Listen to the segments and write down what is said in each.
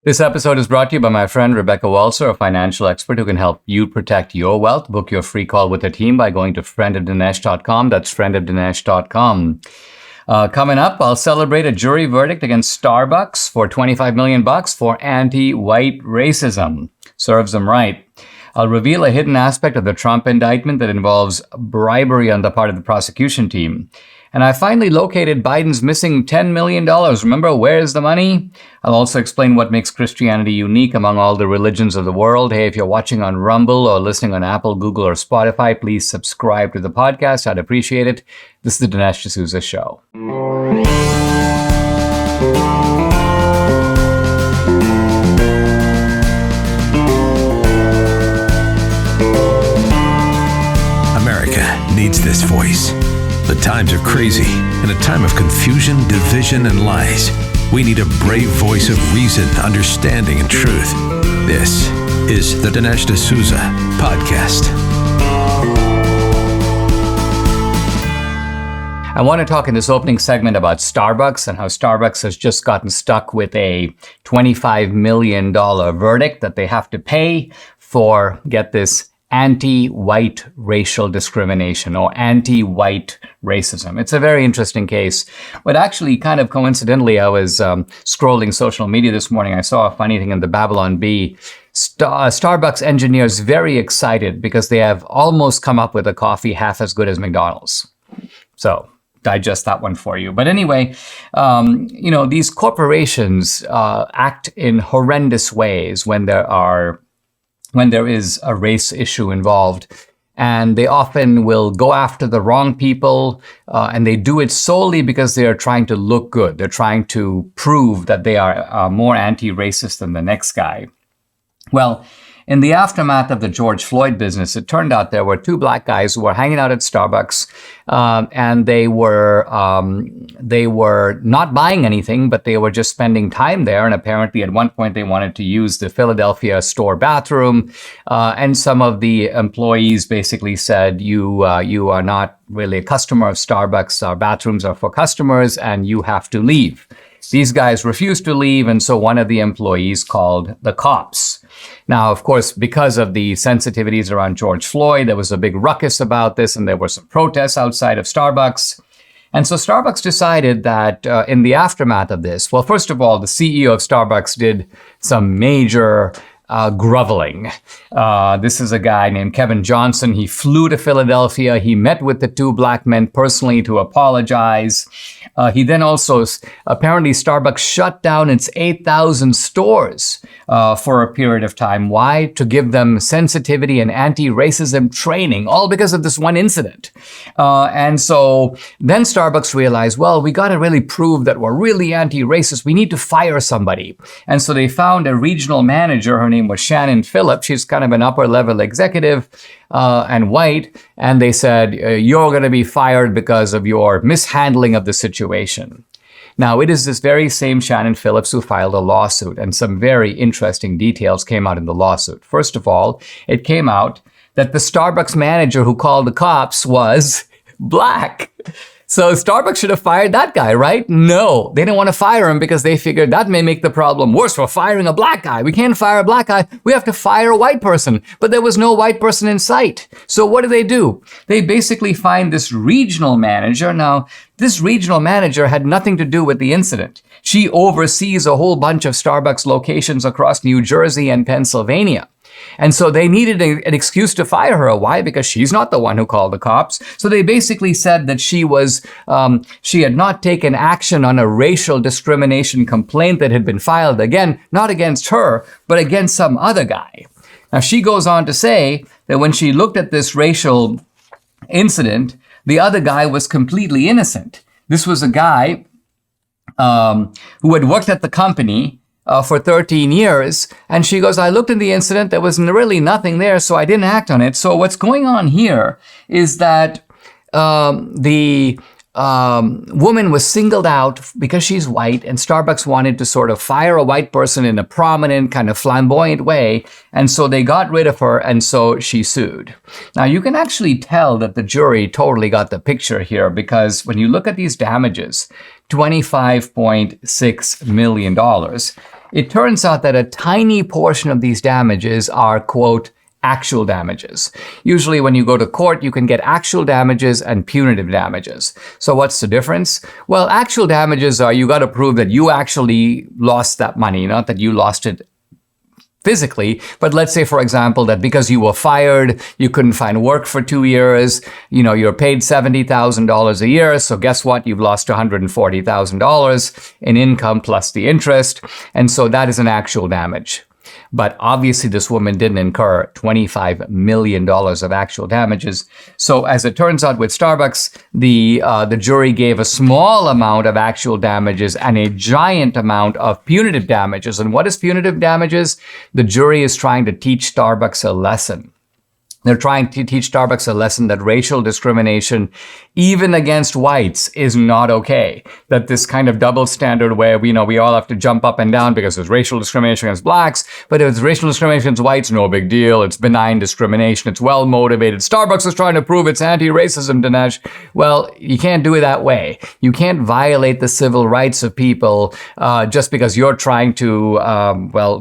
This episode is brought to you by my friend Rebecca Walser, a financial expert who can help you protect your wealth. Book your free call with her team by going to friendofdinesh.com. That's friendofdinesh.com. Coming up, I'll celebrate a jury verdict against Starbucks for $25 million for anti-white racism. Serves them right. I'll reveal a hidden aspect of the Trump indictment that involves bribery on the part of the prosecution team. And I finally located Biden's missing $10 million. Remember, where is the money? I'll also explain what makes Christianity unique among all the religions of the world. Hey, if you're watching on Rumble or listening on Apple, Google, or Spotify, please subscribe to the podcast. I'd appreciate it. This is the Dinesh D'Souza Show. America needs this voice. The times are crazy. In a time of confusion, division, and lies, we need a brave voice of reason, understanding, and truth. This is the Dinesh D'Souza Podcast. I want to talk in this opening segment about Starbucks and how Starbucks has just gotten stuck with a $25 million verdict that they have to pay for, get this, anti-white racial discrimination or anti-white racism. It's a very interesting case. But actually, kind of coincidentally, I was scrolling social media this morning. I saw a funny thing in the Babylon Bee. Starbucks engineers very excited because they have almost come up with a coffee half as good as McDonald's. So digest that one for you. But anyway, these corporations act in horrendous ways when there is a race issue involved. And they often will go after the wrong people, and they do it solely because they are trying to look good. They're trying to prove that they are more anti-racist than the next guy. Well, in the aftermath of the George Floyd business, it turned out there were two black guys who were hanging out at Starbucks, and they were not buying anything, but they were just spending time there. And apparently, at one point, they wanted to use the Philadelphia store bathroom, and some of the employees basically said, "You are not really a customer of Starbucks. Our bathrooms are for customers, and you have to leave." These guys refused to leave, and so one of the employees called the cops. Now, of course, because of the sensitivities around George Floyd, there was a big ruckus about this, and there were some protests outside of Starbucks. And so Starbucks decided that in the aftermath of this, well, first of all, the CEO of Starbucks did some major groveling. This is a guy named Kevin Johnson. He flew to Philadelphia. He met with the two black men personally to apologize. He then also, apparently Starbucks shut down its 8,000 stores for a period of time. Why? To give them sensitivity and anti-racism training, all because of this one incident. And so then Starbucks realized, well, we got to really prove that we're really anti-racist. We need to fire somebody. And so they found a regional manager. Her name was Shannon Phillips. She's kind of an upper level executive and white. And they said, you're going to be fired because of your mishandling of the situation. Now, it is this very same Shannon Phillips who filed a lawsuit, and some very interesting details came out in the lawsuit. First of all, it came out that the Starbucks manager who called the cops was black. So Starbucks should have fired that guy, right? No, they didn't want to fire him because they figured that may make the problem worse. We're firing a black guy. We can't fire a black guy. We have to fire a white person. But there was no white person in sight. So what do? They basically find this regional manager. Now, this regional manager had nothing to do with the incident. She oversees a whole bunch of Starbucks locations across New Jersey and Pennsylvania. And so they needed an excuse to fire her. Why? Because she's not the one who called the cops. So they basically said that she had not taken action on a racial discrimination complaint that had been filed, again, not against her, but against some other guy. Now, she goes on to say that when she looked at this racial incident, the other guy was completely innocent. This was a guy who had worked at the company for 13 years. And she goes, I looked at the incident. There was really nothing there, so I didn't act on it. So what's going on here is that the woman was singled out because she's white, and Starbucks wanted to sort of fire a white person in a prominent, kind of flamboyant way. And so they got rid of her, and so she sued. Now, you can actually tell that the jury totally got the picture here, because when you look at these damages, $25.6 million, It turns out that a tiny portion of these damages are, quote, actual damages. Usually when you go to court, you can get actual damages and punitive damages. So what's the difference? Well, actual damages are you got to prove that you actually lost that money, not that you lost it physically, but let's say, for example, that because you were fired, you couldn't find work for 2 years, you're paid $70,000 a year. So guess what? You've lost $140,000 in income plus the interest. And so that is an actual damage. But obviously, this woman didn't incur $25 million of actual damages. So as it turns out with Starbucks, the jury gave a small amount of actual damages and a giant amount of punitive damages. And what is punitive damages? The jury is trying to teach Starbucks a lesson. They're trying to teach Starbucks a lesson that racial discrimination, even against whites, is not okay. That this kind of double standard where, we all have to jump up and down because there's racial discrimination against blacks, but if it's racial discrimination against whites, no big deal. It's benign discrimination. It's well motivated. Starbucks is trying to prove it's anti-racism, Dinesh. Well, you can't do it that way. You can't violate the civil rights of people just because you're trying to,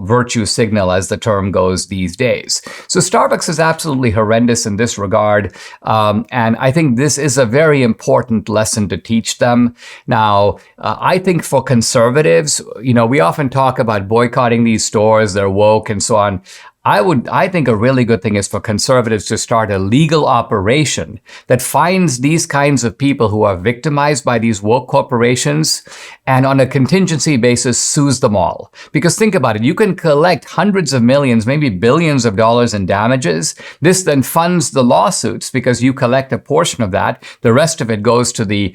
virtue signal, as the term goes these days. So Starbucks is absolutely horrendous in this regard. And I think this is a very important lesson to teach them. Now, I think for conservatives, we often talk about boycotting these stores, they're woke and so on. I think a really good thing is for conservatives to start a legal operation that finds these kinds of people who are victimized by these woke corporations and on a contingency basis sues them all. Because think about it, you can collect hundreds of millions, maybe billions of dollars in damages. This then funds the lawsuits because you collect a portion of that. The rest of it goes to the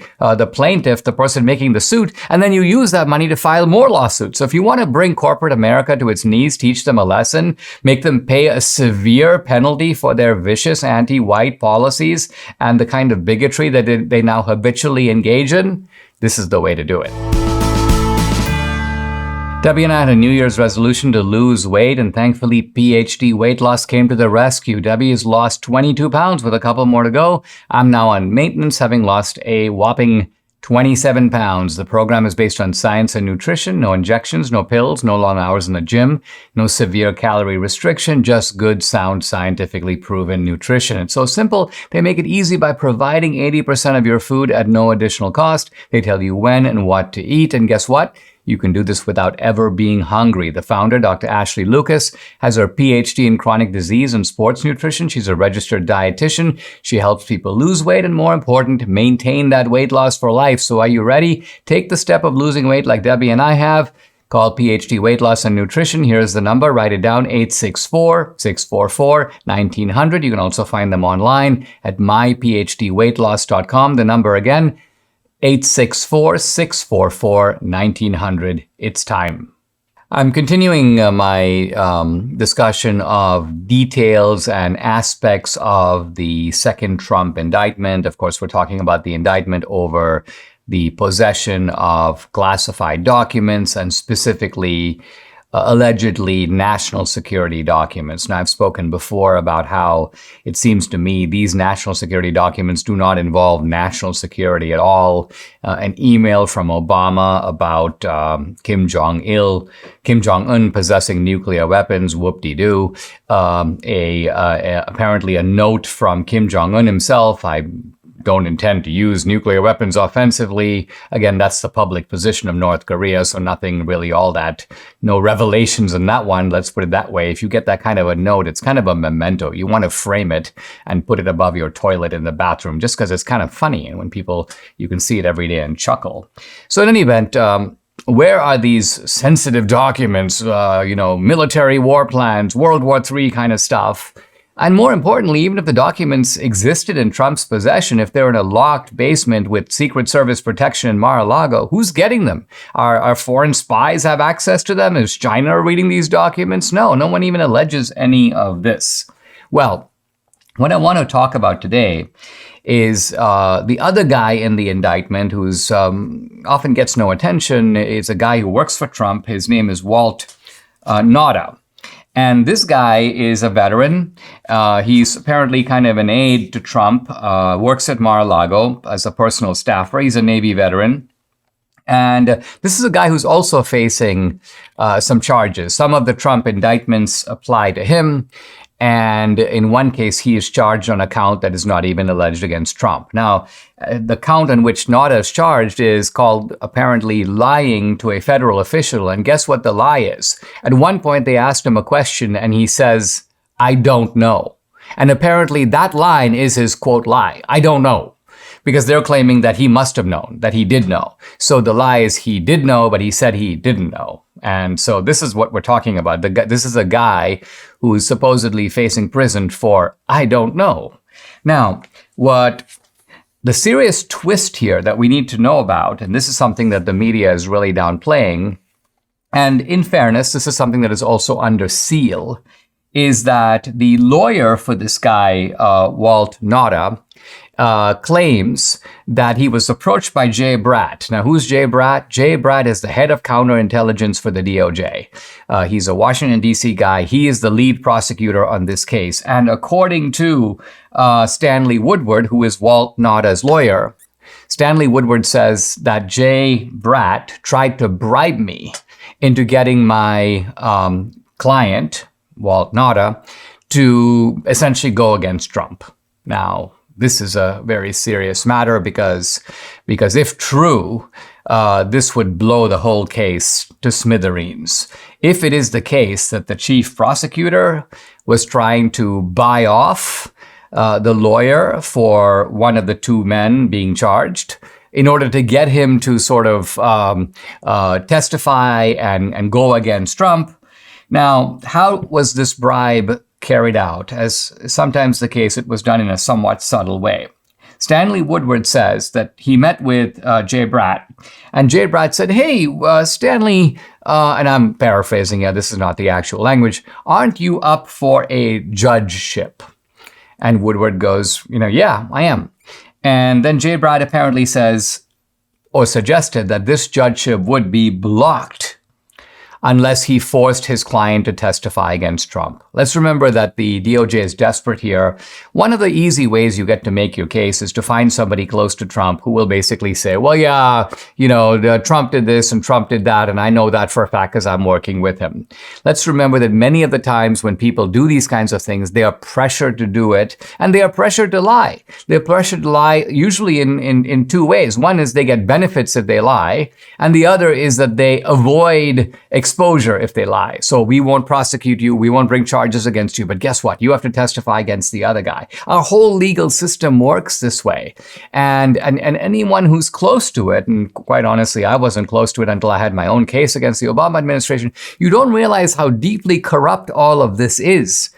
plaintiff, the person making the suit, and then you use that money to file more lawsuits. So if you want to bring corporate America to its knees, teach them a lesson, make them pay a severe penalty for their vicious anti-white policies and the kind of bigotry that they now habitually engage in, this is the way to do it. Debbie and I had a New Year's resolution to lose weight, and thankfully PhD Weight Loss came to the rescue. Debbie has lost 22 pounds with a couple more to go. I'm now on maintenance, having lost a whopping 27 pounds. The program is based on science and nutrition, no injections, no pills, no long hours in the gym, no severe calorie restriction, just good, sound, scientifically proven nutrition. It's so simple. They make it easy by providing 80% of your food at no additional cost. They tell you when and what to eat. And guess what? You can do this without ever being hungry. The founder, Dr. Ashley Lucas, has her PhD in chronic disease and sports nutrition. She's a registered dietitian. She helps people lose weight and, more important, maintain that weight loss for life. So are you ready? Take the step of losing weight like Debbie and I have. Call PhD Weight Loss and Nutrition. Here's the number. Write it down, 864-644-1900. You can also find them online at myphdweightloss.com. The number again, 864-644-1900. It's time. I'm continuing my discussion of details and aspects of the second Trump indictment. Of course, we're talking about the indictment over the possession of classified documents and specifically allegedly national security documents. Now, I've spoken before about how it seems to me these national security documents do not involve national security at all. An email from Obama about Kim Jong-un possessing nuclear weapons, whoop-de-doo. Apparently a note from Kim Jong-un himself, I don't intend to use nuclear weapons offensively. Again, that's the public position of North Korea, so nothing really all that, no revelations in that one, let's put it that way. If you get that kind of a note, it's kind of a memento. You want to frame it and put it above your toilet in the bathroom just because it's kind of funny. And when people, you can see it every day and chuckle. So in any event, where are these sensitive documents, military war plans, World War III kind of stuff? And more importantly, even if the documents existed in Trump's possession, if they're in a locked basement with Secret Service protection in Mar-a-Lago, who's getting them? Are foreign spies have access to them? Is China reading these documents? No one even alleges any of this. Well, what I want to talk about today is the other guy in the indictment who's often gets no attention. Is a guy who works for Trump. His name is Walt Nauta. And this guy is a veteran. He's apparently kind of an aide to Trump, works at Mar-a-Lago as a personal staffer. He's a Navy veteran. And this is a guy who's also facing some charges. Some of the Trump indictments apply to him. And in one case, he is charged on a count that is not even alleged against Trump. Now, the count on which Nauta is charged is called apparently lying to a federal official. And guess what the lie is? At one point, they asked him a question and he says, "I don't know." And apparently that line is his quote lie. "I don't know." Because they're claiming that he must have known, that he did know. So the lie is he did know, but he said he didn't know. And so this is what we're talking about. This is a guy who is supposedly facing prison for "I don't know." Now, what the serious twist here that we need to know about, and this is something that the media is really downplaying, and in fairness, this is something that is also under seal, is that the lawyer for this guy, Walt Nauta, claims that he was approached by Jay Bratt. Now, who's Jay Bratt? Jay Bratt is the head of counterintelligence for the DOJ. He's a Washington, D.C. guy. He is the lead prosecutor on this case. And according to Stanley Woodward, who is Walt Nauta's lawyer, Stanley Woodward says that Jay Bratt tried to bribe me into getting my client, Walt Nauta, to essentially go against Trump. Now, this is a very serious matter because if true, this would blow the whole case to smithereens. If it is the case that the chief prosecutor was trying to buy off the lawyer for one of the two men being charged in order to get him to sort of testify and go against Trump. Now, how was this bribe carried out? As sometimes the case, it was done in a somewhat subtle way. Stanley Woodward says that he met with Jay Bratt, and Jay Bratt said, "Hey, Stanley," and I'm paraphrasing here, this is not the actual language, "aren't you up for a judgeship?" And Woodward goes, "Yeah, I am." And then Jay Bratt apparently says, or suggested, that this judgeship would be blocked unless he forced his client to testify against Trump. Let's remember that the DOJ is desperate here. One of the easy ways you get to make your case is to find somebody close to Trump who will basically say, "Well, yeah, Trump did this and Trump did that, and I know that for a fact because I'm working with him." Let's remember that many of the times when people do these kinds of things, they are pressured to do it, and they are pressured to lie. They're pressured to lie usually in two ways. One is they get benefits if they lie, and the other is that they avoid exposure if they lie. So we won't prosecute you, we won't bring charges against you, but guess what? You have to testify against the other guy. Our whole legal system works this way. And anyone who's close to it, and quite honestly, I wasn't close to it until I had my own case against the Obama administration, you don't realize how deeply corrupt all of this is.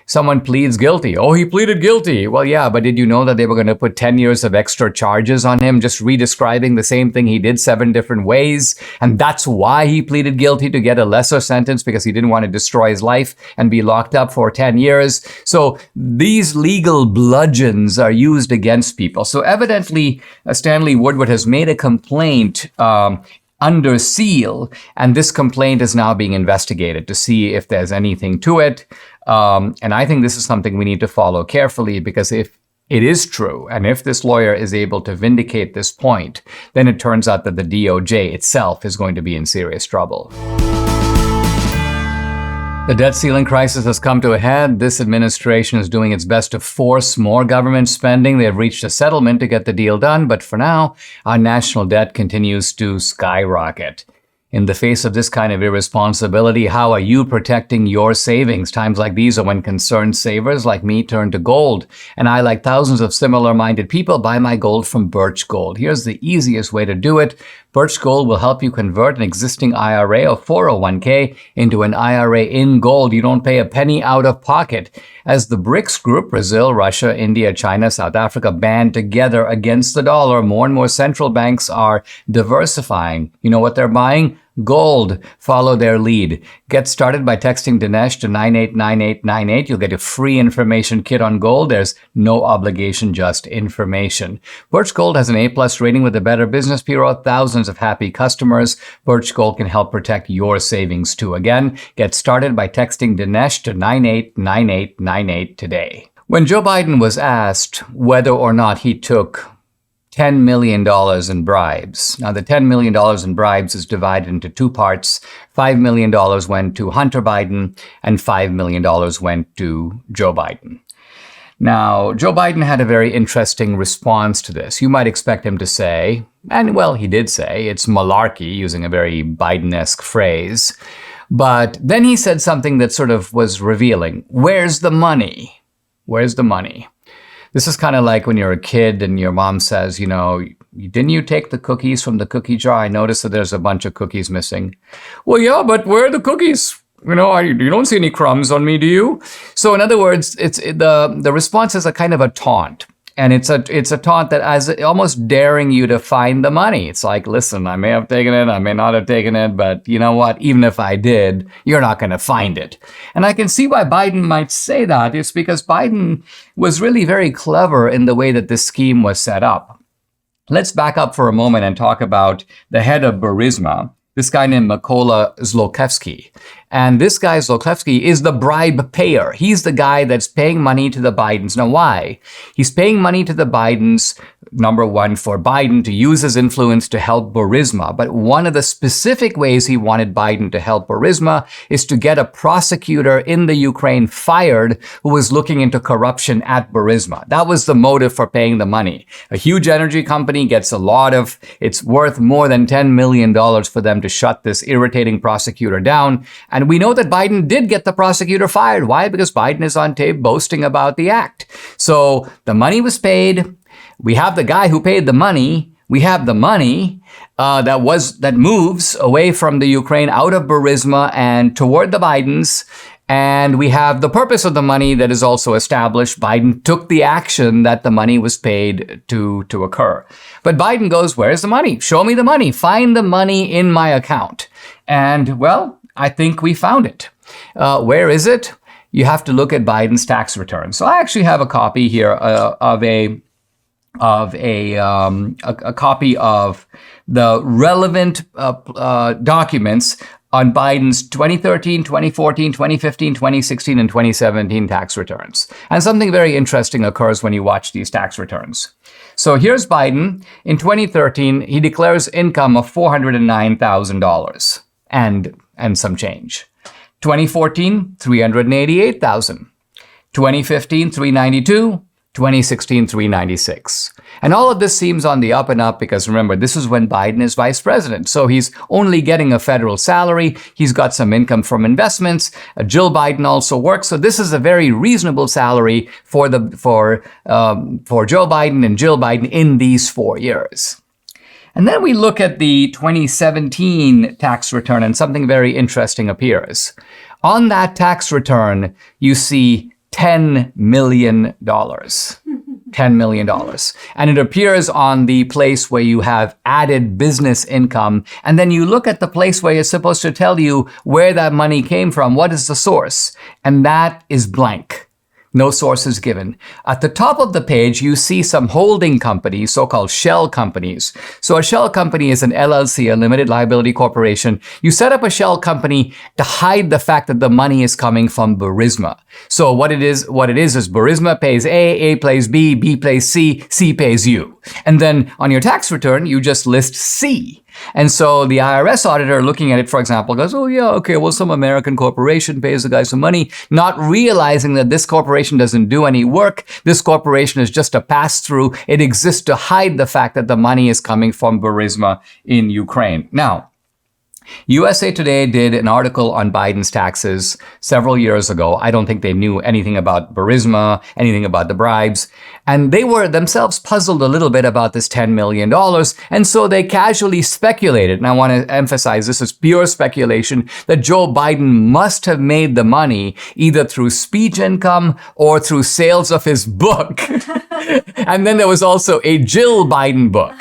Someone pleads guilty. "Oh, he pleaded guilty." Well, yeah, but did you know that they were going to put 10 years of extra charges on him, just redescribing the same thing he did 7 different ways? And that's why he pleaded guilty, to get a lesser sentence, because he didn't want to destroy his life and be locked up for 10 years. So these legal bludgeons are used against people. So evidently, Stanley Woodward has made a complaint under seal, and this complaint is now being investigated to see if there's anything to it. And I think this is something we need to follow carefully, because if it is true, and if this lawyer is able to vindicate this point, then it turns out that the DOJ itself is going to be in serious trouble. The debt ceiling crisis has come to a head. This administration is doing its best to force more government spending. They have reached a settlement to get the deal done, but for now, our national debt continues to skyrocket. In the face of this kind of irresponsibility, how are you protecting your savings? Times like these are when concerned savers like me turn to gold. And I, like thousands of similar-minded people, buy my gold from Birch Gold. Here's the easiest way to do it. Birch Gold will help you convert an existing IRA or 401k into an IRA in gold. You don't pay a penny out of pocket. As the BRICS group, Brazil, Russia, India, China, South Africa, band together against the dollar, more and more central banks are diversifying. You know what they're buying? Gold. Follow their lead. Get started by texting Dinesh to 989898. You'll get a free information kit on gold. There's no obligation, just information. Birch Gold has an A+ rating with the Better Business Bureau. Thousands of happy customers. Birch Gold can help protect your savings too. Again, get started by texting Dinesh to 989898 today. When Joe Biden was asked whether or not he took $10 million in bribes. Now, the $10 million in bribes is divided into two parts. $5 million went to Hunter Biden and $5 million went to Joe Biden. Now, Joe Biden had a very interesting response to this. You might expect him to say, and well, he did say, it's malarkey, using a very Biden-esque phrase. But then he said something that sort of was revealing. Where's the money? Where's the money? This is kind of like when you're a kid and your mom says, didn't you take the cookies from the cookie jar? I noticed that there's a bunch of cookies missing. Well, yeah, but where are the cookies? You don't see any crumbs on me, do you? So in other words, the response is a kind of a taunt. And it's a taunt that as almost daring you to find the money. It's like, listen, I may have taken it, I may not have taken it, but you know what? Even if I did, you're not going to find it. And I can see why Biden might say that. It's because Biden was really very clever in the way that this scheme was set up. Let's back up for a moment and talk about the head of Burisma, this guy named Mykola Zlochevsky. And this guy, Zlochevsky, is the bribe payer. He's the guy that's paying money to the Bidens. Now, why? He's paying money to the Bidens, number one, for Biden to use his influence to help Burisma. But one of the specific ways he wanted Biden to help Burisma is to get a prosecutor in the Ukraine fired who was looking into corruption at Burisma. That was the motive for paying the money. A huge energy company gets it's worth more than $10 million for them to shut this irritating prosecutor down. And we know that Biden did get the prosecutor fired. Why? Because Biden is on tape boasting about the act. So the money was paid. We have the guy who paid the money. We have the money that moves away from the Ukraine out of Burisma and toward the Bidens. And we have the purpose of the money that is also established. Biden took the action that the money was paid to occur. But Biden goes, where's the money? Show me the money. Find the money in my account. And well, I think we found it. Where is it? You have to look at Biden's tax return. So I actually have a copy here of a copy of the relevant documents on Biden's 2013, 2014, 2015, 2016, and 2017 tax returns. And something very interesting occurs when you watch these tax returns. So here's Biden. In 2013, he declares income of $409,000 and some change. 2014, $388,000. 2015, $392,000. 2016, $396,000. And all of this seems on the up and up because remember, this is when Biden is vice president. So he's only getting a federal salary. He's got some income from investments. Jill Biden also works. So this is a very reasonable salary for Joe Biden and Jill Biden in these 4 years. And then we look at the 2017 tax return and something very interesting appears. On that tax return, you see $10 million. $10 million. And it appears on the place where you have added business income. And then you look at the place where you're supposed to tell you where that money came from. What is the source? And that is blank. No source is given. At the top of the page, you see some holding companies, so-called shell companies. So a shell company is an LLC, a limited liability corporation. You set up a shell company to hide the fact that the money is coming from Burisma. So what it is Burisma pays A pays B pays C pays you. And then on your tax return, you just list C. And so the IRS auditor looking at it, for example, goes, oh yeah, okay, well, some American corporation pays the guy some money, not realizing that this corporation doesn't do any work. This corporation is just a pass-through. It exists to hide the fact that the money is coming from Burisma in Ukraine. Now, USA Today did an article on Biden's taxes several years ago. I don't think they knew anything about Burisma, anything about the bribes. And they were themselves puzzled a little bit about this $10 million. And so they casually speculated, and I want to emphasize this is pure speculation, that Joe Biden must have made the money either through speech income or through sales of his book. And then there was also a Jill Biden book.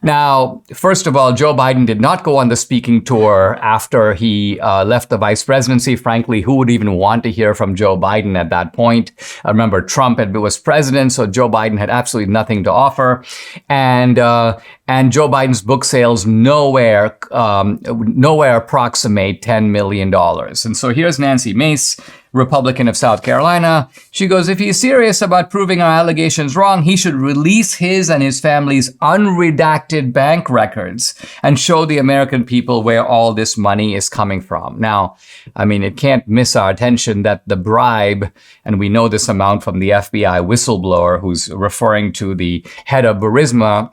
Now, first of all, Joe Biden did not go on the speaking tour after he left the vice presidency. Frankly, who would even want to hear from Joe Biden at that point? Remember, Trump was president, so Joe Biden had absolutely nothing to offer. And Joe Biden's book sales nowhere approximate $10 million. And so here's Nancy Mace Republican of South Carolina. She goes, if he's serious about proving our allegations wrong, he should release his and his family's unredacted bank records and show the American people where all this money is coming from. Now, I mean, it can't miss our attention that the bribe, and we know this amount from the FBI whistleblower who's referring to the head of Burisma,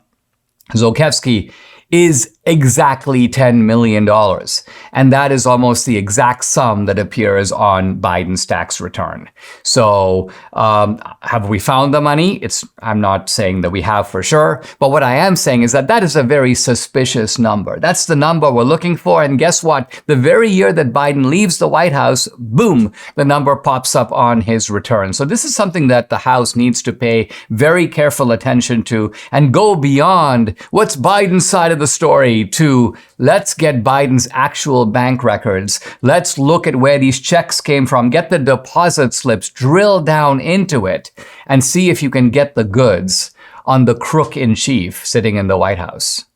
Zolkevsky, is exactly $10 million. And that is almost the exact sum that appears on Biden's tax return. So have we found the money? I'm not saying that we have for sure, but what I am saying is that that is a very suspicious number. That's the number we're looking for. And guess what? The very year that Biden leaves the White House, boom, the number pops up on his return. So this is something that the House needs to pay very careful attention to and go beyond what's Biden's side of the story to let's get Biden's actual bank records. Let's look at where these checks came from, get the deposit slips, drill down into it, and see if you can get the goods on the crook in chief sitting in the White House.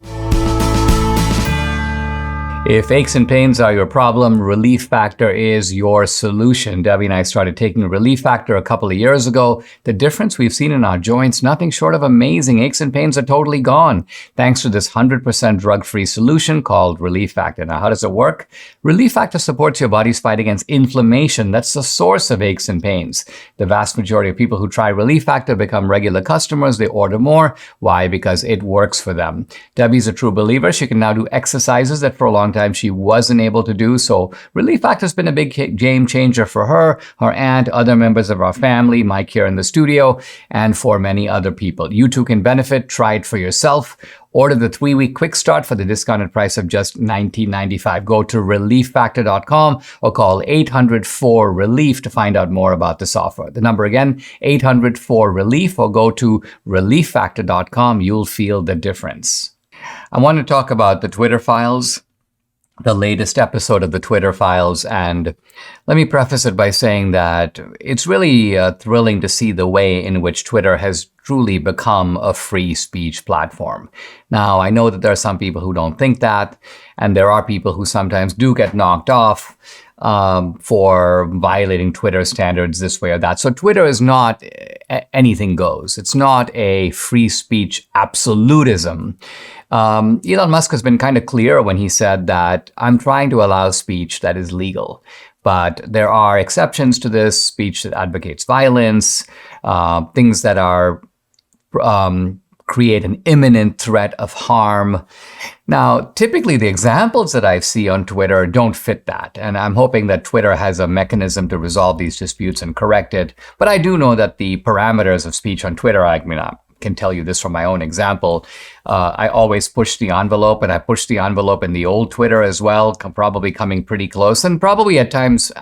If aches and pains are your problem, Relief Factor is your solution. Debbie and I started taking Relief Factor a couple of years ago. The difference we've seen in our joints, nothing short of amazing. Aches and pains are totally gone thanks to this 100% drug-free solution called Relief Factor. Now, how does it work? Relief Factor supports your body's fight against inflammation. That's the source of aches and pains. The vast majority of people who try Relief Factor become regular customers. They order more. Why? Because it works for them. Debbie's a true believer. She can now do exercises that for a long time she wasn't able to do. So Relief Factor has been a big game changer for her, her aunt, other members of our family, Mike here in the studio, and for many other people. You too can benefit. Try it for yourself. Order the 3-week quick start for the discounted price of just $19.95. Go to relieffactor.com or call 800-4-RELIEF to find out more about this offer. The number again, 800-4-RELIEF, or go to relieffactor.com. You'll feel the difference. I want to talk about the Twitter files, the latest episode of the Twitter files. And let me preface it by saying that it's really thrilling to see the way in which Twitter has truly become a free speech platform. Now, I know that there are some people who don't think that, and there are people who sometimes do get knocked off for violating Twitter standards this way or that. So Twitter is not anything goes. It's not a free speech absolutism. Elon Musk has been kind of clear when he said that I'm trying to allow speech that is legal. But there are exceptions to this: speech that advocates violence, things that are create an imminent threat of harm. Now, typically the examples that I see on Twitter don't fit that. And I'm hoping that Twitter has a mechanism to resolve these disputes and correct it. But I do know that the parameters of speech on Twitter, I can tell you this from my own example. I always push the envelope, and I push the envelope in the old Twitter as well, probably coming pretty close, and probably at times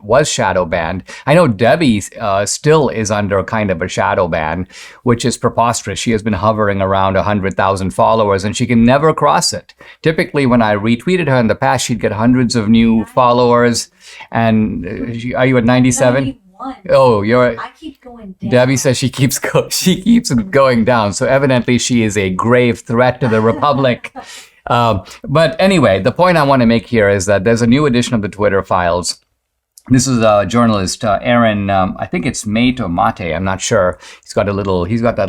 was shadow banned. I know Debbie still is under kind of a shadow ban, which is preposterous. She has been hovering around 100,000 followers, and she can never cross it. Typically, when I retweeted her in the past, she'd get hundreds of new followers. And are you at 97? Oh, I keep going down. Debbie says she keeps going down. So evidently she is a grave threat to the Republic. But anyway, the point I want to make here is that there's a new edition of the Twitter files. This is a journalist, Aaron, I think it's Mate or Mate, I'm not sure. He's got that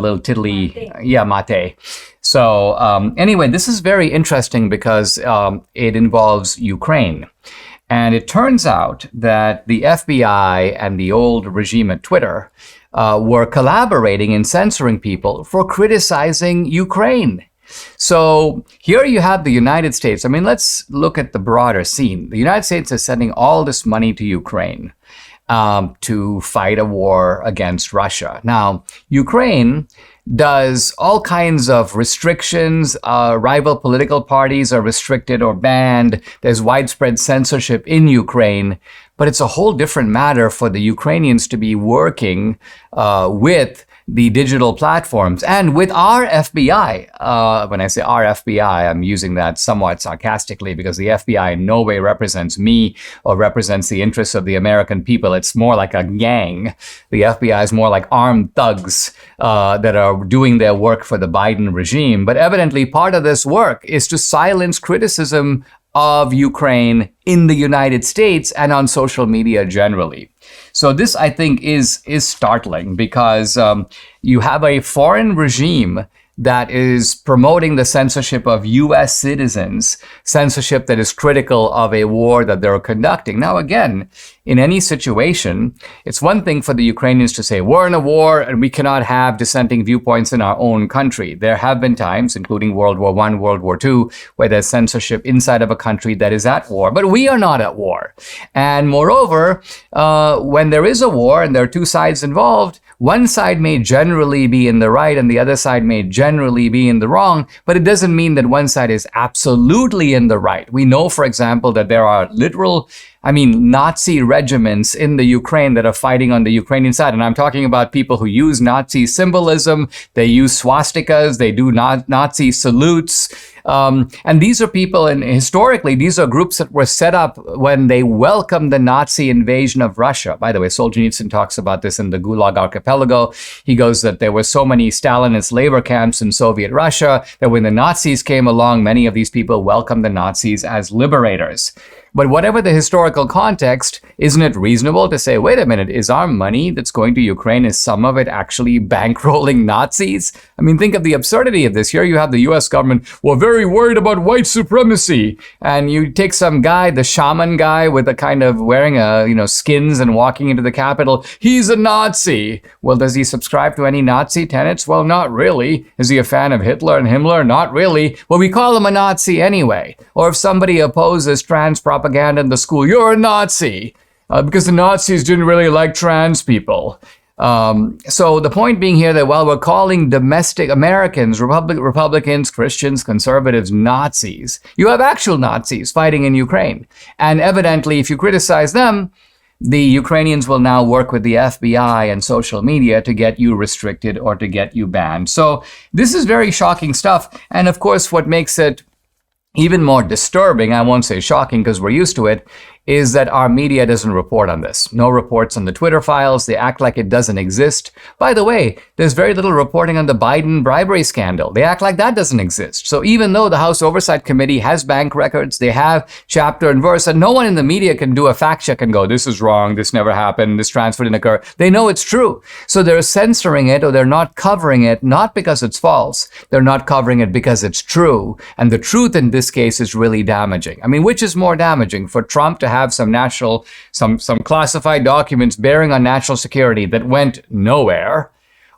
little tiddly, Mate. Yeah, Mate. So anyway, this is very interesting because it involves Ukraine. And it turns out that the FBI and the old regime at Twitter were collaborating in censoring people for criticizing Ukraine. So here you have the United States. I mean, let's look at the broader scene. The United States is sending all this money to Ukraine to fight a war against Russia. Now, Ukraine does all kinds of restrictions. Rival political parties are restricted or banned. There's widespread censorship in Ukraine. But it's a whole different matter for the Ukrainians to be working with the digital platforms and with our FBI. When I say our FBI, I'm using that somewhat sarcastically because the FBI in no way represents me or represents the interests of the American people. It's more like a gang. The FBI is more like armed thugs that are doing their work for the Biden regime. But evidently part of this work is to silence criticism of Ukraine in the United States and on social media generally. So this, I think, is startling because you have a foreign regime that is promoting the censorship of U.S. citizens, censorship that is critical of a war that they're conducting. Now, again, in any situation, it's one thing for the Ukrainians to say, we're in a war and we cannot have dissenting viewpoints in our own country. There have been times, including World War I, World War II, where there's censorship inside of a country that is at war. But we are not at war. And moreover, when there is a war and there are two sides involved, one side may generally be in the right and the other side may generally be in the wrong, but it doesn't mean that one side is absolutely in the right. We know, for example, that there are Nazi regiments in the Ukraine that are fighting on the Ukrainian side. And I'm talking about people who use Nazi symbolism, they use swastikas, they do Nazi salutes. And these are people, and historically, these are groups that were set up when they welcomed the Nazi invasion of Russia. By the way, Solzhenitsyn talks about this in the Gulag Archipelago. He goes that there were so many Stalinist labor camps in Soviet Russia that when the Nazis came along, many of these people welcomed the Nazis as liberators. But whatever the historical context, isn't it reasonable to say, wait a minute, is our money that's going to Ukraine, is some of it actually bankrolling Nazis? I mean, think of the absurdity of this. Here you have the US government, well, very worried about white supremacy. And you take some guy, the shaman guy with a kind of wearing skins and walking into the Capitol. He's a Nazi. Well, does he subscribe to any Nazi tenets? Well, not really. Is he a fan of Hitler and Himmler? Not really. Well, we call him a Nazi anyway. Or if somebody opposes trans propaganda in the school, you're a Nazi, because the Nazis didn't really like trans people. So the point being here that while we're calling domestic Americans, Republicans, Christians, conservatives, Nazis, you have actual Nazis fighting in Ukraine. And evidently, if you criticize them, the Ukrainians will now work with the FBI and social media to get you restricted or to get you banned. So this is very shocking stuff. And of course, what makes it even more disturbing, I won't say shocking because we're used to it, is that our media doesn't report on this. No reports on the Twitter files. They act like it doesn't exist. By the way, there's very little reporting on the Biden bribery scandal. They act like that doesn't exist. So even though the House Oversight Committee has bank records, they have chapter and verse, and no one in the media can do a fact check and go, this is wrong, this never happened, this transfer didn't occur. They know it's true. So they're censoring it or they're not covering it, not because it's false. They're not covering it because it's true. And the truth in this case is really damaging. I mean, which is more damaging? For Trump to have some classified documents bearing on national security that went nowhere,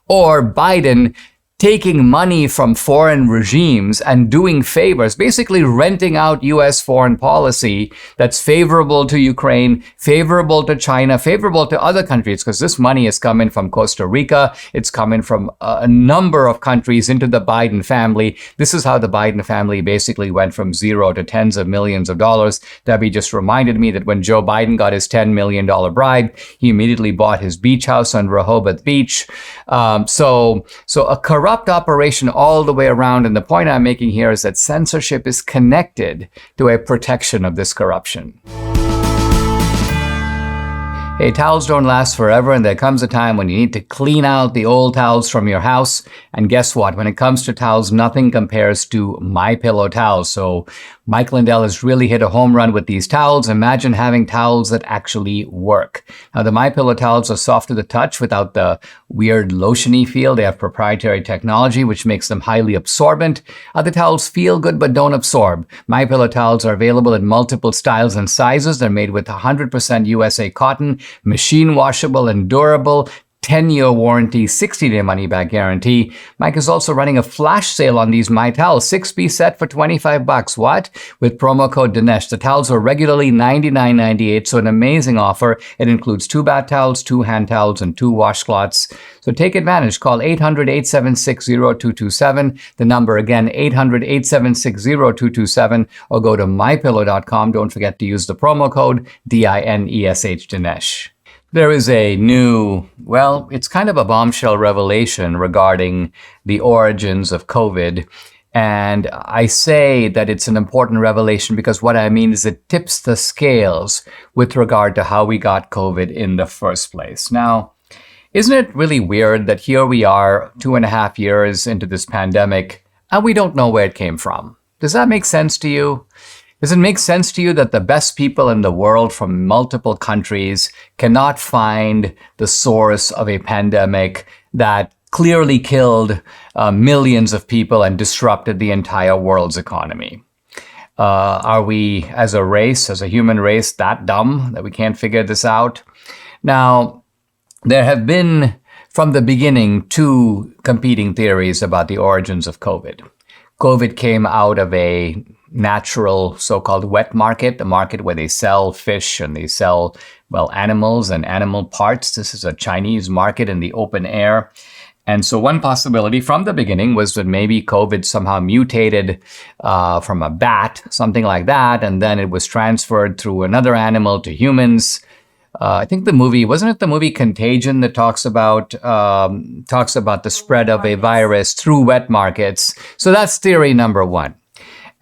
or Biden taking money from foreign regimes and doing favors, basically renting out U.S. foreign policy that's favorable to Ukraine, favorable to China, favorable to other countries, because this money is coming from Costa Rica, it's coming from a number of countries into the Biden family. This is how the Biden family basically went from zero to tens of millions of dollars. Debbie just reminded me that when Joe Biden got his $10 million bribe, he immediately bought his beach house on Rehoboth Beach. So a corrupt operation all the way around. And the point I'm making here is that censorship is connected to a protection of this corruption. Hey, towels don't last forever, and there comes a time when you need to clean out the old towels from your house. And guess what? When it comes to towels, nothing compares to MyPillow towels. So Mike Lindell has really hit a home run with these towels. Imagine having towels that actually work. Now, the MyPillow towels are soft to the touch without the weird lotiony feel. They have proprietary technology, which makes them highly absorbent. Other towels feel good but don't absorb. MyPillow towels are available in multiple styles and sizes. They're made with 100% USA cotton, machine washable and durable, 10-year warranty, 60-day money-back guarantee. Mike is also running a flash sale on these My Towels, 6-piece set for $25. What? With promo code Dinesh. The towels are regularly $99.98, so an amazing offer. It includes 2 bath towels, 2 hand towels, and 2 washcloths. So take advantage. Call 800-876-0227. The number again, 800-876-0227, or go to mypillow.com. Don't forget to use the promo code DINESH Dinesh. There is a new, it's kind of a bombshell revelation regarding the origins of COVID. And I say that it's an important revelation because what I mean is it tips the scales with regard to how we got COVID in the first place. Now, isn't it really weird that here we are 2.5 years into this pandemic and we don't know where it came from? Does that make sense to you? Does it make sense to you that the best people in the world from multiple countries cannot find the source of a pandemic that clearly killed millions of people and disrupted the entire world's economy? Are we, as a race, as a human race, that dumb that we can't figure this out? Now, there have been, from the beginning, two competing theories about the origins of COVID. COVID came out of a natural so-called wet market, a market where they sell fish and they sell, well, animals and animal parts. This is a Chinese market in the open air. And so one possibility from the beginning was that maybe COVID somehow mutated from a bat, something like that, and then it was transferred through another animal to humans. I think wasn't it the movie Contagion that talks about the spread of a virus through wet markets? So that's theory number one.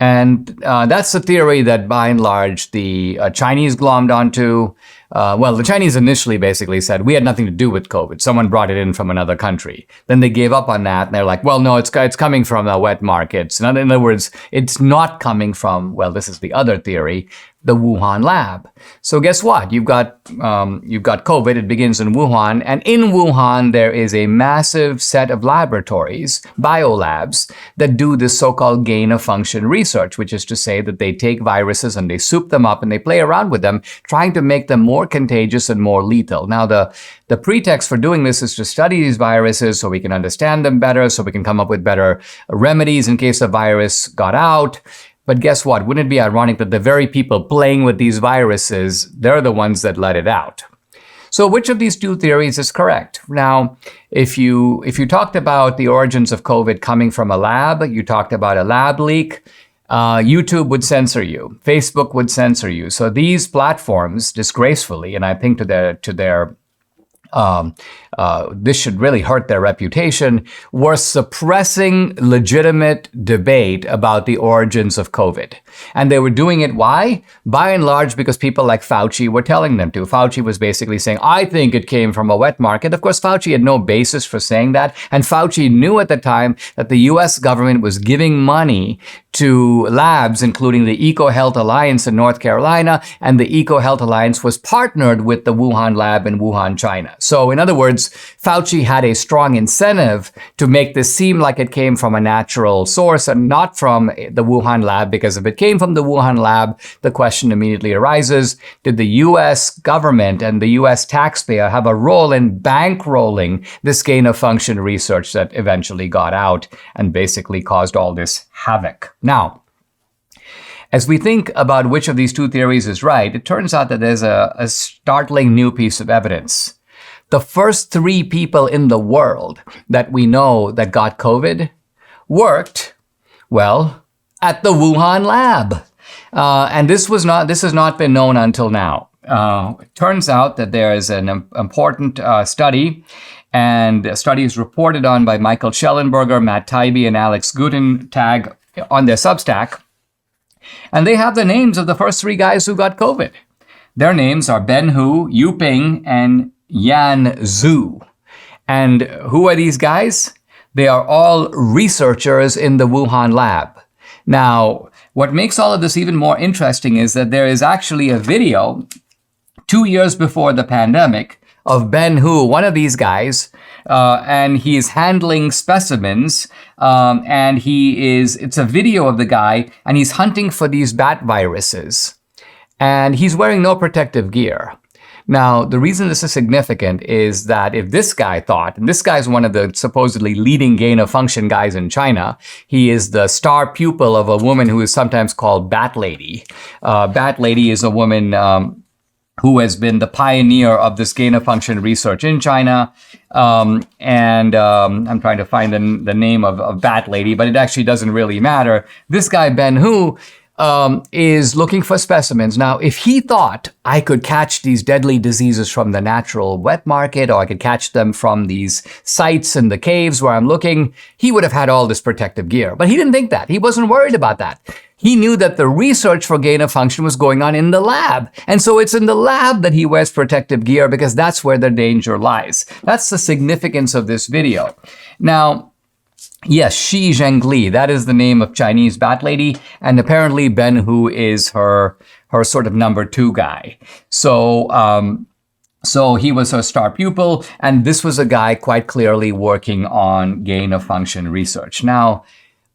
And that's the theory that, by and large, the Chinese glommed onto. The Chinese initially basically said, we had nothing to do with COVID. Someone brought it in from another country. Then they gave up on that, and they're like, well, no, it's coming from wet markets. In other words, it's not coming from, well, this is the other theory, the Wuhan lab. So guess what? You've got COVID. It begins in Wuhan, and in Wuhan there is a massive set of laboratories, biolabs, that do this so-called gain-of-function research, which is to say that they take viruses and they soup them up and they play around with them, trying to make them more contagious and more lethal. Now, the pretext for doing this is to study these viruses so we can understand them better, so we can come up with better remedies in case the virus got out. But guess what? Wouldn't it be ironic that the very people playing with these viruses, they're the ones that let it out? So which of these two theories is correct? Now, if you talked about the origins of COVID coming from a lab, you talked about a lab leak, YouTube would censor you. Facebook would censor you. So these platforms, disgracefully, and I think to their this should really hurt their reputation, were suppressing legitimate debate about the origins of COVID. And they were doing it, why? By and large, because people like Fauci were telling them to. Fauci was basically saying, I think it came from a wet market. Of course, Fauci had no basis for saying that. And Fauci knew at the time that the US government was giving money to labs, including the EcoHealth Alliance in North Carolina, and the EcoHealth Alliance was partnered with the Wuhan lab in Wuhan, China. So in other words, Fauci had a strong incentive to make this seem like it came from a natural source and not from the Wuhan lab, because if it came from the Wuhan lab, the question immediately arises, did the US government and the US taxpayer have a role in bankrolling this gain-of-function research that eventually got out and basically caused all this havoc? Now, as we think about which of these two theories is right, it turns out that there's a startling new piece of evidence. The first 3 people in the world that we know that got COVID worked, well, at the Wuhan lab. And this has not been known until now. It turns out that there is an important study, and the study is reported on by Michael Schellenberger, Matt Taibbi, and Alex Gutentag on their Substack. And they have the names of the first 3 guys who got COVID. Their names are Ben Hu, Yu Ping, and Yan Zhu. And who are these guys? They are all researchers in the Wuhan lab. Now, what makes all of this even more interesting is that there is actually a video 2 years before the pandemic of Ben Hu, one of these guys, and he is handling specimens, and it's a video of the guy, and he's hunting for these bat viruses, and he's wearing no protective gear. Now, the reason this is significant is that if this guy thought, and this guy's one of the supposedly leading gain-of-function guys in China, he is the star pupil of a woman who is sometimes called Bat Lady. Bat Lady is a woman who has been the pioneer of this gain-of-function research in China. I'm trying to find the name of Bat Lady, but it actually doesn't really matter. This guy, Ben Hu, is looking for specimens. Now, if he thought I could catch these deadly diseases from the natural wet market, or I could catch them from these sites in the caves where I'm looking, he would have had all this protective gear. But he didn't think that. He wasn't worried about that. He knew that the research for gain of function was going on in the lab. And so it's in the lab that he wears protective gear, because that's where the danger lies. That's the significance of this video. Now, Yes, Xi Zhengli. That is the name of Chinese bat lady. And apparently Ben Hu is her sort of number two guy. So he was her star pupil, and this was a guy quite clearly working on gain-of-function research. Now,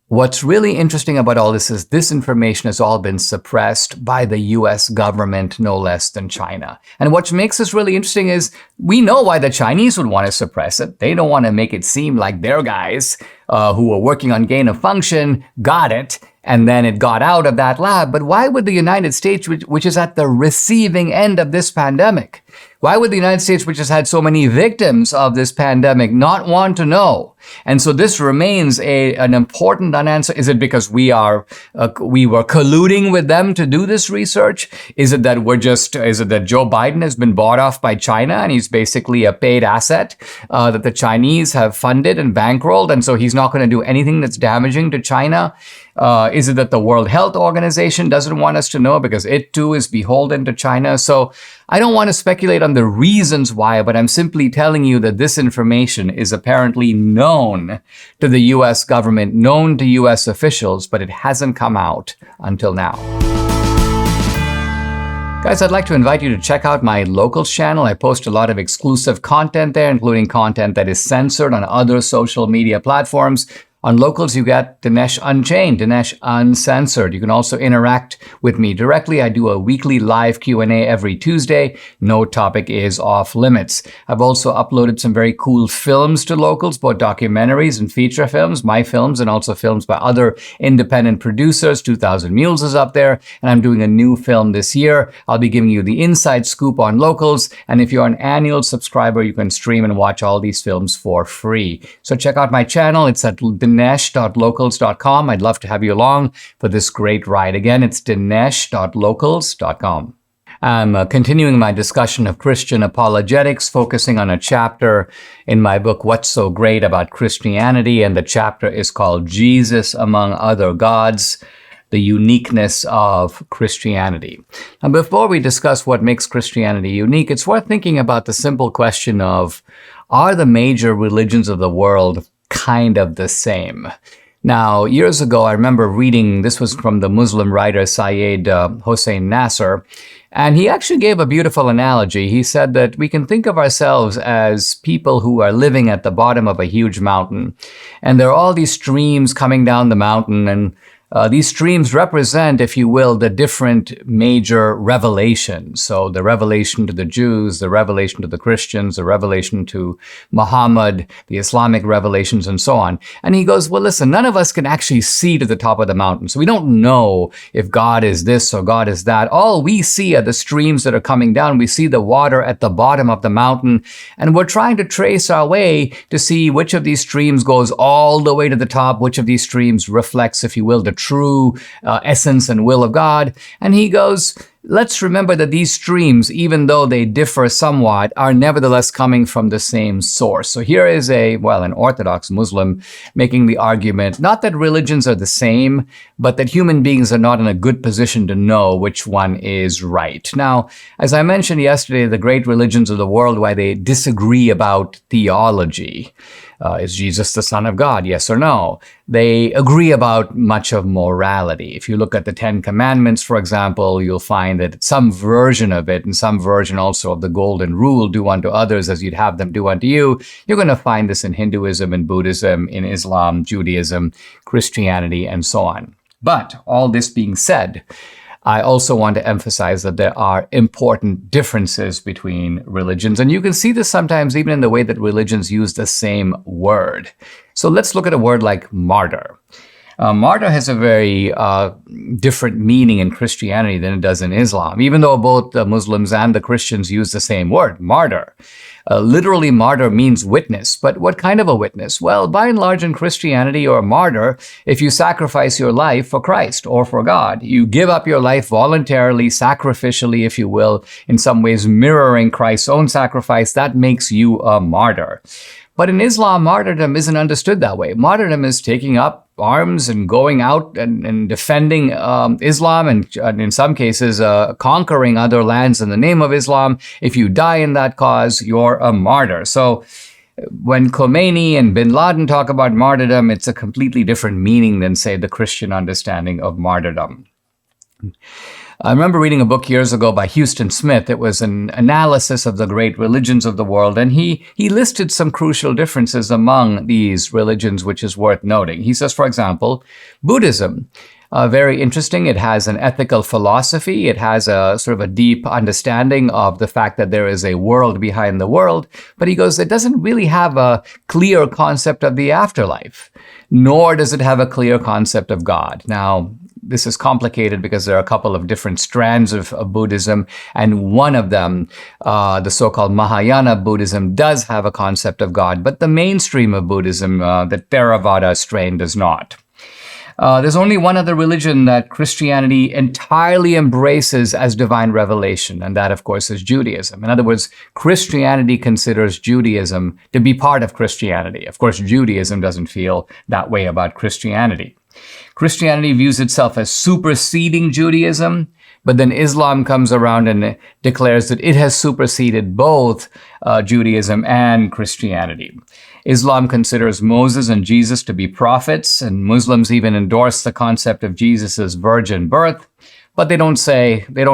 what's really interesting about all this information has all been suppressed by the US government, no less than China. And what makes this really interesting is we know why the Chinese would want to suppress it. They don't want to make it seem like their guys who were working on gain of function got it, and then it got out of that lab. But why would the United States, which is at the receiving end of this pandemic, why would the United States, which has had so many victims of this pandemic, not want to know? And so this remains an important unanswered. Is it because we were colluding with them to do this research? Is it that Joe Biden has been bought off by China and he's basically a paid asset that the Chinese have funded and bankrolled, and so he's not going to do anything that's damaging to China? Is it that the World Health Organization doesn't want us to know because it too is beholden to China? So I don't want to speculate on the reasons why, but I'm simply telling you that this information is apparently known to the US government, known to US officials, but it hasn't come out until now. Guys, I'd like to invite you to check out my Locals channel. I post a lot of exclusive content there, including content that is censored on other social media platforms. On Locals, you get Dinesh Unchained, Dinesh Uncensored. You can also interact with me directly. I do a weekly live Q&A every Tuesday. No topic is off limits. I've also uploaded some very cool films to Locals, both documentaries and feature films, my films, and also films by other independent producers. 2000 Mules is up there, and I'm doing a new film this year. I'll be giving you the inside scoop on Locals, and if you're an annual subscriber, you can stream and watch all these films for free. So check out my channel. It's at dinesh.locals.com. I'd love to have you along for this great ride. Again, it's dinesh.locals.com. I'm continuing my discussion of Christian apologetics, focusing on a chapter in my book, What's So Great About Christianity? And the chapter is called Jesus Among Other Gods, the Uniqueness of Christianity. And before we discuss what makes Christianity unique, it's worth thinking about the simple question of, are the major religions of the world kind of the same? Now, years ago, I remember reading, this was from the Muslim writer Syed Hossein Nasser, and he actually gave a beautiful analogy. He said that we can think of ourselves as people who are living at the bottom of a huge mountain, and there are all these streams coming down the mountain, and these streams represent, if you will, the different major revelations. So the revelation to the Jews, the revelation to the Christians, the revelation to Muhammad, the Islamic revelations, and so on. And he goes, well, listen, none of us can actually see to the top of the mountain. So we don't know if God is this or God is that. All we see are the streams that are coming down. We see the water at the bottom of the mountain. And we're trying to trace our way to see which of these streams goes all the way to the top, which of these streams reflects, if you will, the true essence and will of God. And he goes, let's remember that these streams, even though they differ somewhat, are nevertheless coming from the same source. So here is an Orthodox Muslim making the argument, not that religions are the same, but that human beings are not in a good position to know which one is right. Now, as I mentioned yesterday, the great religions of the world, why they disagree about theology. Is Jesus the Son of God? Yes or no? They agree about much of morality. If you look at the Ten Commandments, for example, you'll find that some version of it, and some version also of the Golden Rule, do unto others as you'd have them do unto you, you're going to find this in Hinduism and Buddhism, in Islam, Judaism, Christianity, and so on. But all this being said, I also want to emphasize that there are important differences between religions. And you can see this sometimes even in the way that religions use the same word. So let's look at a word like martyr. Martyr has a very different meaning in Christianity than it does in Islam, even though both the Muslims and the Christians use the same word, martyr. Literally, martyr means witness. But what kind of a witness? Well, by and large in Christianity, you're a martyr if you sacrifice your life for Christ or for God. You give up your life voluntarily, sacrificially, if you will, in some ways mirroring Christ's own sacrifice. That makes you a martyr. But in Islam, martyrdom isn't understood that way. Martyrdom is taking up arms and going out and defending Islam, and in some cases conquering other lands in the name of Islam. If you die in that cause, you're a martyr. So When Khomeini and bin Laden talk about martyrdom, it's a completely different meaning than, say, the Christian understanding of martyrdom. I remember reading a book years ago by Houston Smith. It was an analysis of the great religions of the world, and he listed some crucial differences among these religions, which is worth noting. He says, for example, Buddhism, very interesting. It has an ethical philosophy. It has a sort of a deep understanding of the fact that there is a world behind the world. But he goes, it doesn't really have a clear concept of the afterlife, nor does it have a clear concept of God. Now, this is complicated because there are a couple of different strands of Buddhism, and one of them, the so-called Mahayana Buddhism, does have a concept of God, but the mainstream of Buddhism, the Theravada strain, does not. There's only one other religion that Christianity entirely embraces as divine revelation, and that, of course, is Judaism. In other words, Christianity considers Judaism to be part of Christianity. Of course, Judaism doesn't feel that way about Christianity. Christianity views itself as superseding Judaism, but then Islam comes around and declares that it has superseded both Judaism and Christianity. Islam considers Moses and Jesus to be prophets, and Muslims even endorse the concept of Jesus' virgin birth, but they don't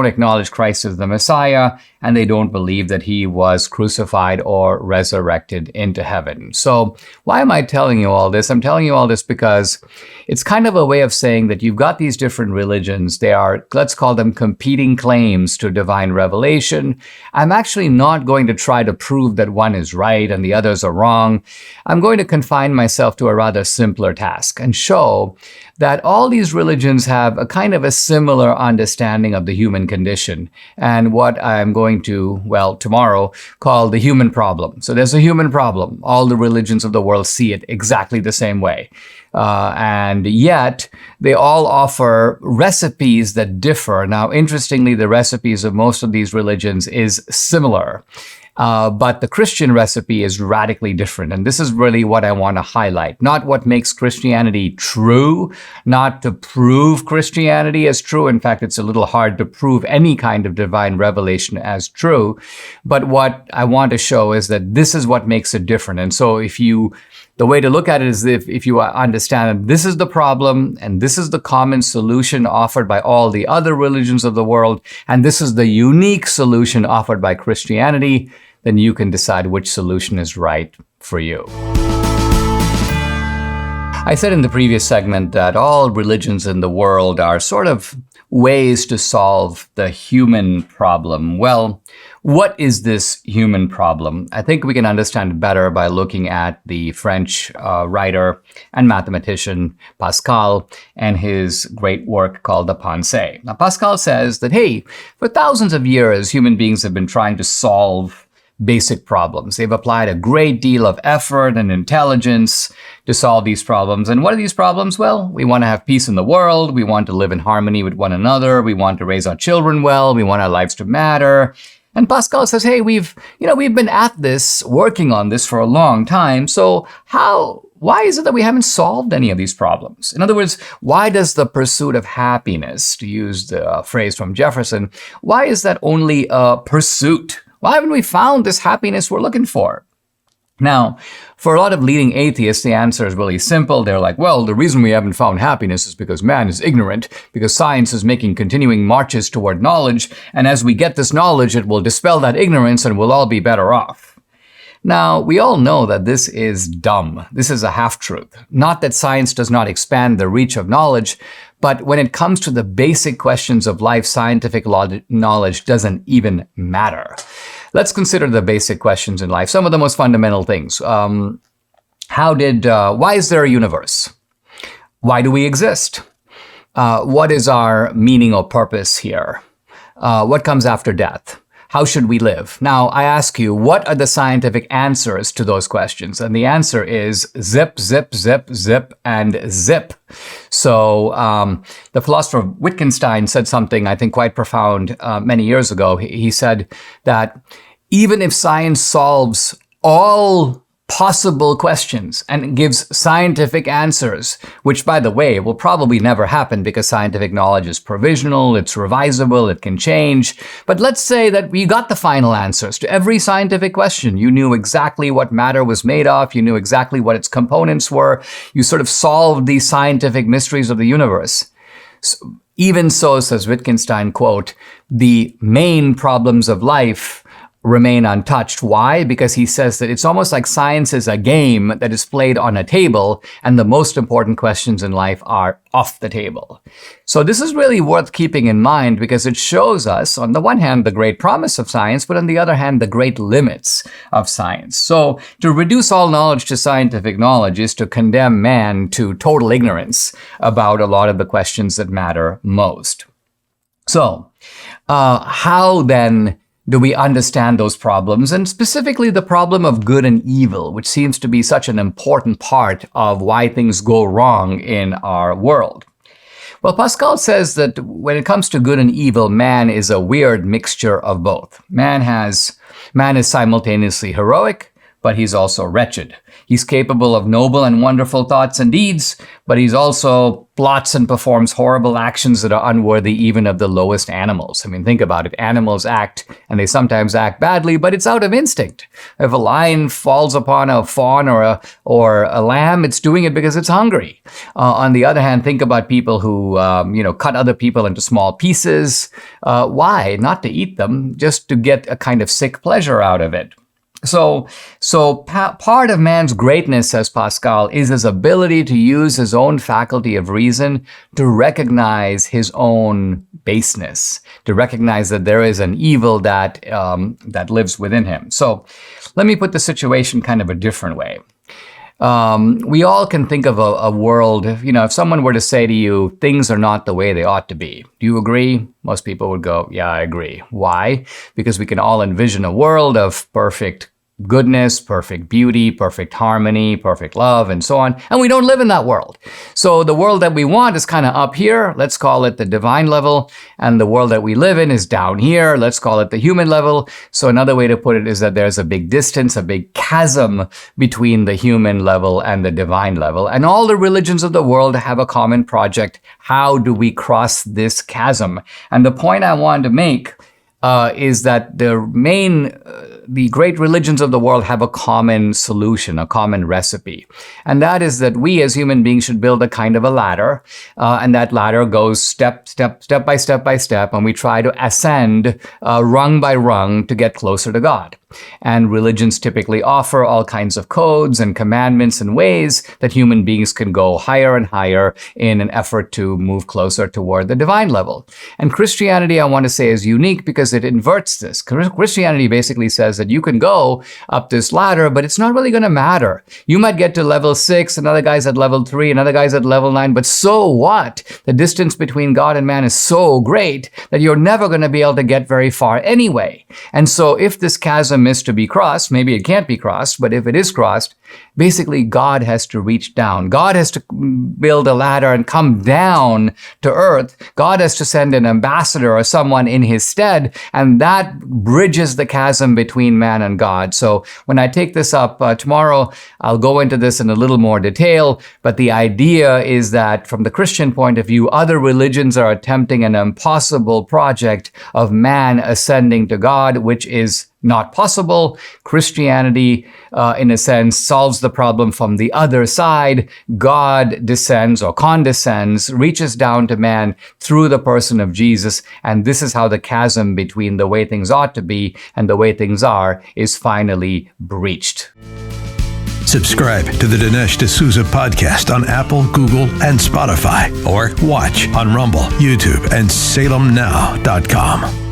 acknowledge Christ as the Messiah, and they don't believe that he was crucified or resurrected into heaven. So why am I telling you all this? I'm telling you all this because it's kind of a way of saying that you've got these different religions. They are, let's call them, competing claims to divine revelation. I'm actually not going to try to prove that one is right and the others are wrong. I'm going to confine myself to a rather simpler task and show that all these religions have a kind of a similar understanding of the human condition and what I'm going to, tomorrow, call the human problem. So there's a human problem. All the religions of the world see it exactly the same way. And yet, they all offer recipes that differ. Now, interestingly, the recipes of most of these religions is similar. But the Christian recipe is radically different. And this is really what I want to highlight. Not what makes Christianity true, not to prove Christianity as true. In fact, it's a little hard to prove any kind of divine revelation as true. But what I want to show is that this is what makes it different. And so the way to look at it is if you understand that this is the problem and this is the common solution offered by all the other religions of the world, and this is the unique solution offered by Christianity, then you can decide which solution is right for you. I said in the previous segment that all religions in the world are sort of ways to solve the human problem. Well, what is this human problem? I think we can understand it better by looking at the French writer and mathematician Pascal and his great work called the Pensée. Now, Pascal says that, hey, for thousands of years, human beings have been trying to solve basic problems. They've applied a great deal of effort and intelligence to solve these problems. And what are these problems? Well, we want to have peace in the world. We want to live in harmony with one another. We want to raise our children well. We want our lives to matter. And Pascal says, hey, we've been at this, working on this for a long time. So why is it that we haven't solved any of these problems? In other words, why does the pursuit of happiness, to use the phrase from Jefferson, why is that only a pursuit? Why haven't we found this happiness we're looking for? Now, for a lot of leading atheists, the answer is really simple. They're like, well, the reason we haven't found happiness is because man is ignorant, because science is making continuing marches toward knowledge, and as we get this knowledge, it will dispel that ignorance and we'll all be better off. Now, we all know that this is dumb. This is a half-truth. Not that science does not expand the reach of knowledge, but when it comes to the basic questions of life, scientific knowledge doesn't even matter. Let's consider the basic questions in life, some of the most fundamental things. Why is there a universe? Why do we exist? What is our meaning or purpose here? What comes after death? How should we live? Now, I ask you, what are the scientific answers to those questions? And the answer is zip, zip, zip, zip, and zip. So the philosopher Wittgenstein said something, I think, quite profound many years ago. He said that even if science solves all possible questions and gives scientific answers, which, by the way, will probably never happen because scientific knowledge is provisional, it's revisable, it can change. But let's say that you got the final answers to every scientific question. You knew exactly what matter was made of, you knew exactly what its components were, you sort of solved these scientific mysteries of the universe. Even so, says Wittgenstein, quote, the main problems of life remain untouched. Why? Because he says that it's almost like science is a game that is played on a table, and the most important questions in life are off the table. So this is really worth keeping in mind because it shows us, on the one hand, the great promise of science, but on the other hand, the great limits of science. So to reduce all knowledge to scientific knowledge is to condemn man to total ignorance about a lot of the questions that matter most. So how then do we understand those problems, and specifically the problem of good and evil, which seems to be such an important part of why things go wrong in our world? Well, Pascal says that when it comes to good and evil, man is a weird mixture of both. Man is simultaneously heroic, but he's also wretched. He's capable of noble and wonderful thoughts and deeds, but he's also plots and performs horrible actions that are unworthy even of the lowest animals. I mean, think about it. Animals act, and they sometimes act badly, but it's out of instinct. If a lion falls upon a fawn or a lamb, it's doing it because it's hungry. On the other hand, think about people who, cut other people into small pieces. Why? Not to eat them, just to get a kind of sick pleasure out of it. So part of man's greatness, says Pascal, is his ability to use his own faculty of reason to recognize his own baseness, to recognize that there is an evil that lives within him. So let me put the situation kind of a different way. We all can think of a world, if someone were to say to you, things are not the way they ought to be. Do you agree? Most people would go, yeah, I agree. Why? Because we can all envision a world of perfect goodness, perfect beauty, perfect harmony, perfect love, and so on. And we don't live in that world. So the world that we want is kind of up here. Let's call it the divine level. And the world that we live in is down here. Let's call it the human level. So another way to put it is that there's a big distance, a big chasm between the human level and the divine level. And all the religions of the world have a common project. How do we cross this chasm? And the point I wanted to make is that the great religions of the world have a common solution, a common recipe. And that is that we as human beings should build a kind of a ladder. And that ladder goes step by step, and we try to ascend rung by rung to get closer to God. And religions typically offer all kinds of codes and commandments and ways that human beings can go higher and higher in an effort to move closer toward the divine level. And Christianity, I want to say, is unique because it inverts this. Christianity basically says that you can go up this ladder, but it's not really going to matter. You might get to level 6, another guy's at level 3, another guy's at level 9, but so what? The distance between God and man is so great that you're never going to be able to get very far anyway. And so if this chasm is to be crossed, maybe it can't be crossed, but if it is crossed, basically God has to reach down. God has to build a ladder and come down to earth. God has to send an ambassador or someone in his stead, and that bridges the chasm between man and God. So when I take this up tomorrow, I'll go into this in a little more detail, but the idea is that from the Christian point of view, other religions are attempting an impossible project of man ascending to God, which is not possible. Christianity, in a sense, solves the problem from the other side. God descends or condescends, reaches down to man through the person of Jesus, and this is how the chasm between the way things ought to be and the way things are is finally breached. Subscribe to the Dinesh D'Souza podcast on Apple, Google, and Spotify, or watch on Rumble, YouTube, and SalemNow.com.